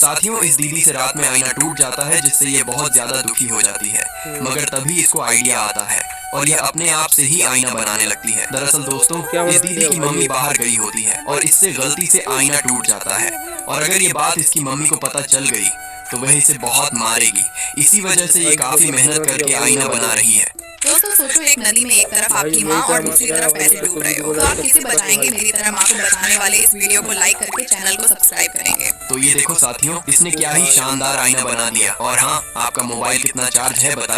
साथियों, इस दीदी से रात में आईना टूट जाता है, जिससे ये बहुत ज्यादा दुखी हो जाती है। मगर तभी इसको आइडिया आता है और यह अपने आप से ही आईना बनाने लगती है। दरअसल दोस्तों, इस दीदी की मम्मी बाहर गई होती है और इससे गलती से आईना टूट जाता है। और अगर ये बात इसकी मम्मी को पता चल गई तो वह इसे बहुत मारेगी। इसी वजह से ये काफी मेहनत करके आईना बना रही है। दोस्तों सोचो, एक नदी में एक तरफ आपकी माँ और दूसरी तरफ पैसे डूब रहे हो, तो आप किसे बचाएंगे? मेरी तरह माँ को बचाने वाले इस वीडियो को लाइक करके चैनल को सब्सक्राइब करेंगे। तो ये देखो साथियों, इसने क्या ही शानदार आईना बना दिया। और हाँ, आपका मोबाइल कितना चार्ज है बताइए।